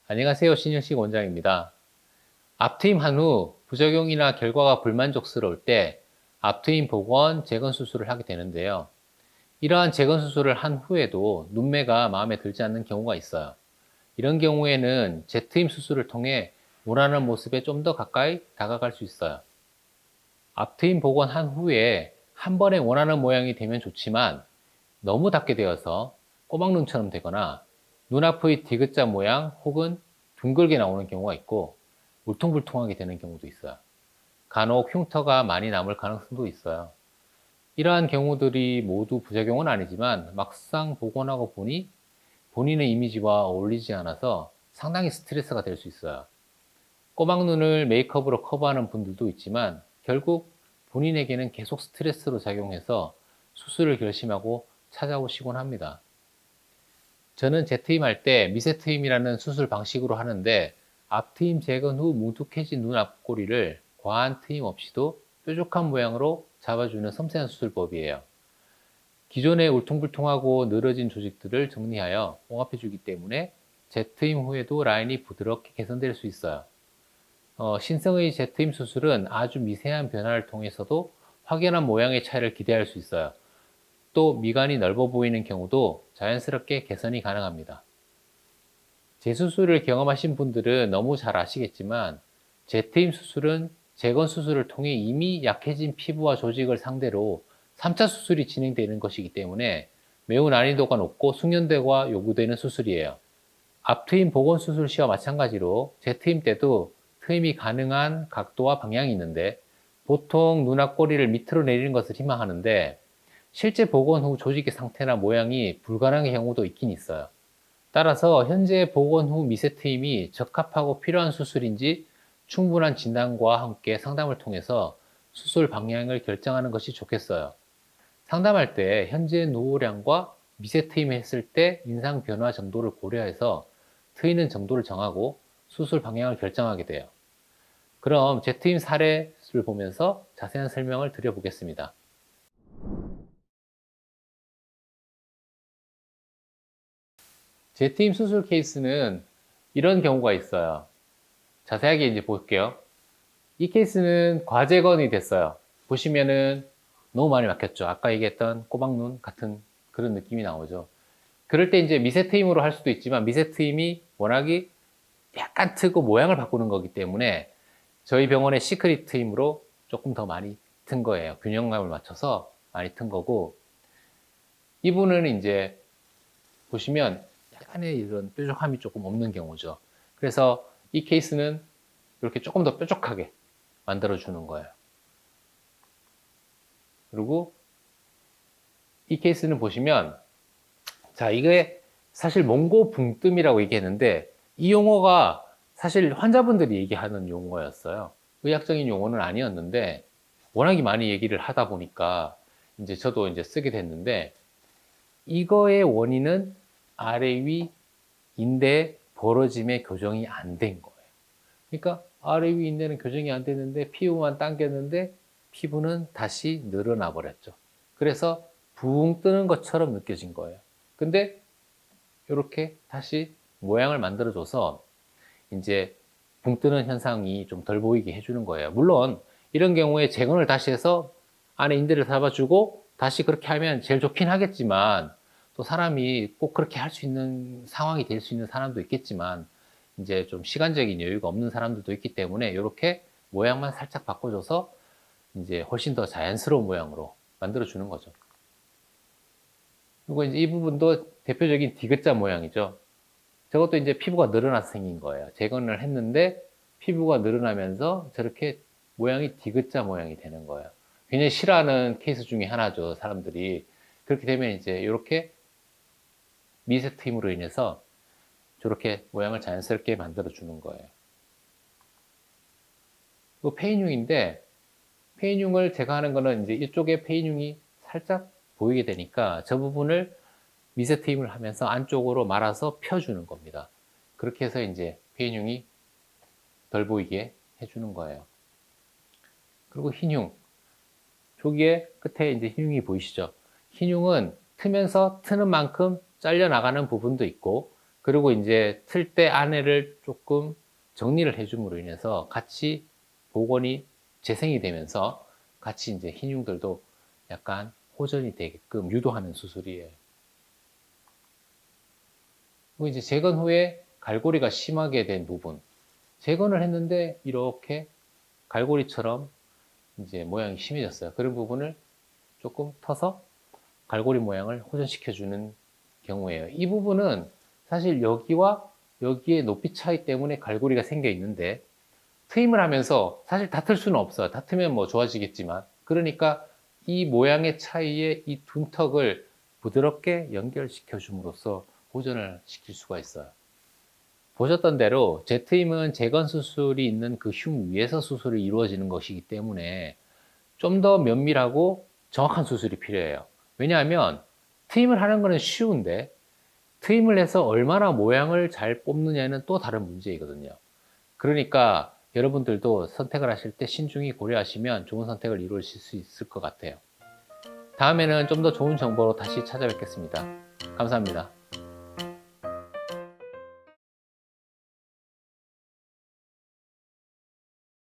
안녕하세요. 신일식 원장입니다. 앞트임 한 후 부작용이나 결과가 불만족스러울 때 앞트임 복원, 재건 수술을 하게 되는데요. 이러한 재건 수술을 한 후에도 눈매가 마음에 들지 않는 경우가 있어요. 이런 경우에는 재트임 수술을 통해 원하는 모습에 좀 더 가까이 다가갈 수 있어요. 앞트임 복원한 후에 한 번에 원하는 모양이 되면 좋지만 너무 닿게 되어서 꼬막눈처럼 되거나 눈앞의 디귿자 모양 혹은 둥글게 나오는 경우가 있고 울퉁불퉁하게 되는 경우도 있어요. 간혹 흉터가 많이 남을 가능성도 있어요. 이러한 경우들이 모두 부작용은 아니지만 막상 복원하고 보니 본인의 이미지와 어울리지 않아서 상당히 스트레스가 될 수 있어요. 꼬막눈을 메이크업으로 커버하는 분들도 있지만 결국 본인에게는 계속 스트레스로 작용해서 수술을 결심하고 찾아오시곤 합니다. 저는 재트임할 때 미세트임이라는 수술 방식으로 하는데 앞트임 재건 후 뭉툭해진 눈 앞꼬리를 과한 트임 없이도 뾰족한 모양으로 잡아주는 섬세한 수술법이에요. 기존의 울퉁불퉁하고 늘어진 조직들을 정리하여 봉합해주기 때문에 재트임 후에도 라인이 부드럽게 개선될 수 있어요. 신생의 재트임 수술은 아주 미세한 변화를 통해서도 확연한 모양의 차이를 기대할 수 있어요. 또 미간이 넓어 보이는 경우도 자연스럽게 개선이 가능합니다. 재수술을 경험하신 분들은 너무 잘 아시겠지만 재트임 수술은 재건 수술을 통해 이미 약해진 피부와 조직을 상대로 3차 수술이 진행되는 것이기 때문에 매우 난이도가 높고 숙련도가 요구되는 수술이에요. 앞트임 복원 수술 시와 마찬가지로 재트임 때도 트임이 가능한 각도와 방향이 있는데 보통 눈 앞꼬리를 밑으로 내리는 것을 희망하는데 실제 복원 후 조직의 상태나 모양이 불가능한 경우도 있긴 있어요. 따라서 현재 복원 후 미세 트임이 적합하고 필요한 수술인지 충분한 진단과 함께 상담을 통해서 수술 방향을 결정하는 것이 좋겠어요. 상담할 때 현재 노후량과 미세 트임을 했을 때 인상 변화 정도를 고려해서 트이는 정도를 정하고 수술 방향을 결정하게 돼요. 그럼 재트임 사례를 보면서 자세한 설명을 드려보겠습니다. 재트임 수술 케이스는 이런 경우가 있어요. 자세하게 이제 볼게요. 이 케이스는 과재건이 됐어요. 보시면은 너무 많이 막혔죠. 아까 얘기했던 꼬막눈 같은 그런 느낌이 나오죠. 그럴 때 이제 미세 트임으로 할 수도 있지만 미세 트임이 워낙이 약간 트고 모양을 바꾸는 거기 때문에 저희 병원의 시크릿 트임으로 조금 더 많이 튼 거예요. 균형감을 맞춰서 많이 튼 거고, 이분은 이제 보시면 약간의 이런 뾰족함이 조금 없는 경우죠. 그래서 이 케이스는 이렇게 조금 더 뾰족하게 만들어 주는 거예요. 그리고 이 케이스는 보시면, 자, 이게 사실 몽고 붕뜸이라고 얘기했는데 이 용어가 사실 환자분들이 얘기하는 용어였어요. 의학적인 용어는 아니었는데 워낙에 많이 얘기를 하다 보니까 이제 저도 이제 쓰게 됐는데, 이거의 원인은 아래 위 인대 벌어짐의 교정이 안 된 거예요. 그러니까 아래 위 인대는 교정이 안 됐는데 피부만 당겼는데 피부는 다시 늘어나 버렸죠. 그래서 붕 뜨는 것처럼 느껴진 거예요. 근데 이렇게 다시 모양을 만들어줘서 이제 붕 뜨는 현상이 좀 덜 보이게 해주는 거예요. 물론 이런 경우에 재건을 다시 해서 안에 인대를 잡아주고 다시 그렇게 하면 제일 좋긴 하겠지만, 또 사람이 꼭 그렇게 할 수 있는 상황이 될 수 있는 사람도 있겠지만 이제 좀 시간적인 여유가 없는 사람들도 있기 때문에 이렇게 모양만 살짝 바꿔줘서 이제 훨씬 더 자연스러운 모양으로 만들어주는 거죠. 그리고 이제 이 부분도 대표적인 디귿자 모양이죠. 저것도 이제 피부가 늘어나서 생긴 거예요. 재건을 했는데 피부가 늘어나면서 저렇게 모양이 디귿자 모양이 되는 거예요. 굉장히 싫어하는 케이스 중에 하나죠, 사람들이. 그렇게 되면 이제 이렇게 미세 트임으로 인해서 저렇게 모양을 자연스럽게 만들어 주는 거예요. 또 페인흉인데, 페인흉을 제가 하는 거는 이제 이쪽에 페인흉이 살짝 보이게 되니까 저 부분을 미세 트임을 하면서 안쪽으로 말아서 펴주는 겁니다. 그렇게 해서 이제 페인흉이 덜 보이게 해주는 거예요. 그리고 흰흉. 저기에 끝에 이제 흰흉이 보이시죠? 흰흉은 트면서 트는 만큼 잘려 나가는 부분도 있고, 그리고 이제 틀 때 안에를 조금 정리를 해줌으로 인해서 같이 복원이 재생이 되면서 같이 이제 흰흉들도 약간 호전이 되게끔 유도하는 수술이에요. 그리고 이제 재건 후에 갈고리가 심하게 된 부분, 재건을 했는데 이렇게 갈고리처럼 이제 모양이 심해졌어요. 그런 부분을 조금 터서 갈고리 모양을 호전시켜주는 경우에요. 이 부분은 사실 여기와 여기의 높이 차이 때문에 갈고리가 생겨 있는데 트임을 하면서 사실 다 틀 수는 없어요. 다 트면 뭐 좋아지겠지만, 그러니까 이 모양의 차이에 이 둔턱을 부드럽게 연결시켜 줌으로써 보존을 시킬 수가 있어요. 보셨던 대로 Z임은 재건 수술이 있는 그 흉 위에서 수술이 이루어지는 것이기 때문에 좀 더 면밀하고 정확한 수술이 필요해요. 왜냐하면 트임을 하는 것은 쉬운데 트임을 해서 얼마나 모양을 잘 뽑느냐는 또 다른 문제이거든요. 그러니까 여러분들도 선택을 하실 때 신중히 고려하시면 좋은 선택을 이루실 수 있을 것 같아요. 다음에는 좀 더 좋은 정보로 다시 찾아뵙겠습니다. 감사합니다.